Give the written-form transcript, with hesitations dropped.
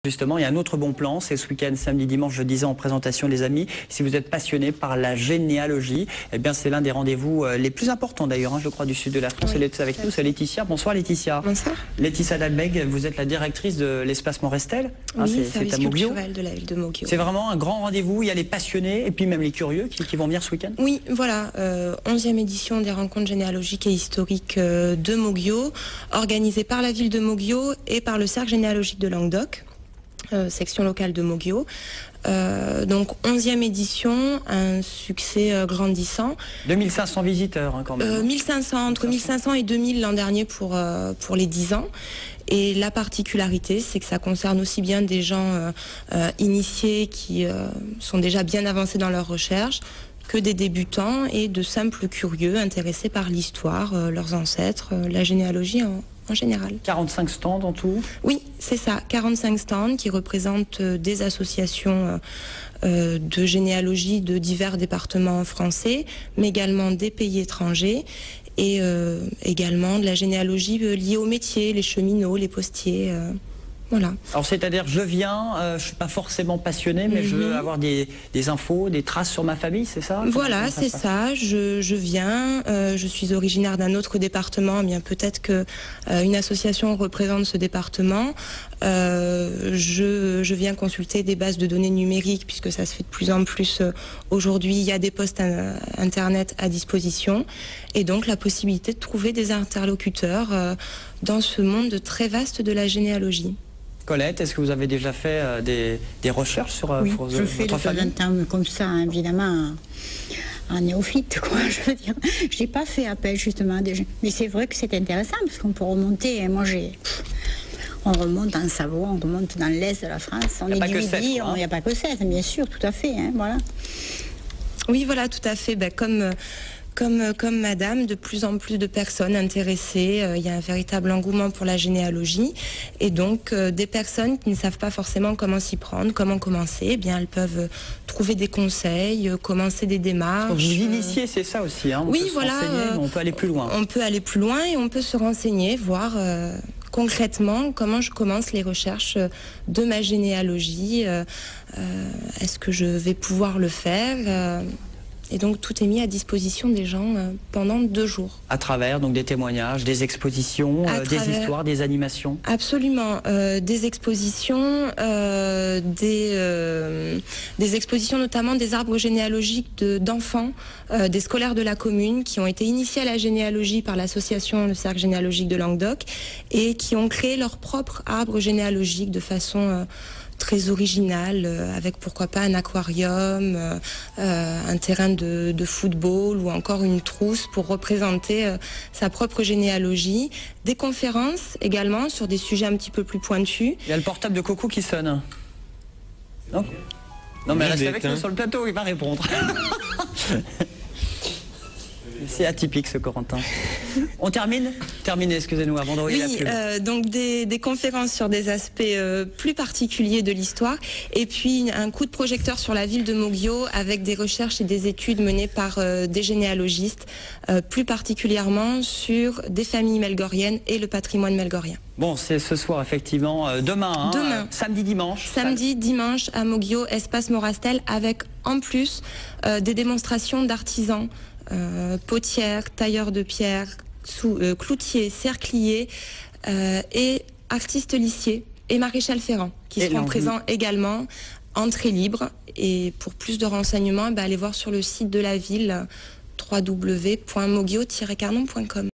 Justement, il y a un autre bon plan, c'est ce week-end, samedi, dimanche, je disais en présentation les amis. Si vous êtes passionné par la généalogie, eh bien c'est l'un des rendez-vous les plus importants d'ailleurs, hein, je crois, du sud de la France. Oui, elle est avec nous, c'est Laetitia. Bonsoir Laetitia. Bonsoir. Laetitia Dalbeg, vous êtes la directrice de l'espace Morestel. Oui, service culturel de la ville de Moguio. C'est vraiment un grand rendez-vous, il y a les passionnés et puis même les curieux qui vont venir ce week-end. Oui, voilà, 11e édition des rencontres généalogiques et historiques de Moguio, organisée par la ville de Moguio et par le Cercle généalogique de Languedoc. Section locale de Moguio. Donc 11e édition, un succès grandissant. 2500 visiteurs hein, quand même. 1500, entre 1500 et 2000 l'an dernier pour les 10 ans. Et la particularité, c'est que ça concerne aussi bien des gens initiés qui sont déjà bien avancés dans leur recherche, que des débutants et de simples curieux intéressés par l'histoire, leurs ancêtres, la généalogie en général. 45 stands en tout? Oui, c'est ça, 45 stands qui représentent des associations de généalogie de divers départements français, mais également des pays étrangers et également de la généalogie liée au métier, les cheminots, les postiers. Voilà. Alors c'est-à-dire je viens, je ne suis pas forcément passionné, mais je veux avoir des infos, des traces sur ma famille, c'est ça? Voilà, c'est ça, je viens, je suis originaire d'un autre département, bien peut-être que une association représente ce département. Je viens consulter des bases de données numériques, puisque ça se fait de plus en plus aujourd'hui, il y a des postes internet à disposition, et donc la possibilité de trouver des interlocuteurs dans ce monde très vaste de la généalogie. Colette, est-ce que vous avez déjà fait des recherches sur oui, votre famille? Je fais de temps en temps comme ça, hein, évidemment, en néophyte, quoi, je veux dire. Je n'ai pas fait appel, justement, déjà. Mais c'est vrai que c'est intéressant, parce qu'on peut remonter. Et moi, on remonte en Savoie, on remonte dans l'Est de la France. On est du Midi, il n'y a pas que 16, bien sûr, tout à fait, hein, voilà. Oui, voilà, tout à fait. Ben, comme madame, de plus en plus de personnes intéressées, il y a un véritable engouement pour la généalogie et donc des personnes qui ne savent pas forcément comment s'y prendre, comment commencer, eh bien elles peuvent trouver des conseils, commencer des démarches. Donc vous initiez, c'est ça aussi, hein, oui, voilà, mais on peut aller plus loin. On peut aller plus loin et on peut se renseigner, voir concrètement comment je commence les recherches de ma généalogie, est-ce que je vais pouvoir le faire et donc tout est mis à disposition des gens pendant 2 jours. À travers donc des témoignages, des expositions, des histoires, des animations. Absolument, des expositions, des expositions notamment des arbres généalogiques d'enfants, des scolaires de la commune qui ont été initiés à la généalogie par l'association Le Cercle généalogique de Languedoc et qui ont créé leur propre arbre généalogique de façon très original, avec pourquoi pas un aquarium, un terrain de football ou encore une trousse pour représenter sa propre généalogie. Des conférences également sur des sujets un petit peu plus pointus. Il y a le portable de Coco qui sonne. Non, non mais reste avec nous sur le plateau, il va répondre. C'est atypique ce Corentin. On termine? Terminez, excusez-nous, avant d'envoyer la pub. Donc des conférences sur des aspects plus particuliers de l'histoire et puis un coup de projecteur sur la ville de Moguio avec des recherches et des études menées par des généalogistes, plus particulièrement sur des familles melgoriennes et le patrimoine melgorien. Bon, c'est ce soir effectivement, demain, hein, demain. Samedi, dimanche. Samedi, dimanche à Moguio, espace Morestel, avec en plus des démonstrations d'artisans, potières, tailleurs de pierre, cloutiers, cercliers et artistes lissiers et maréchal ferrand qui seront présents également. Entrée libre et pour plus de renseignements, allez voir sur le site de la ville www.mogio-carnon.com.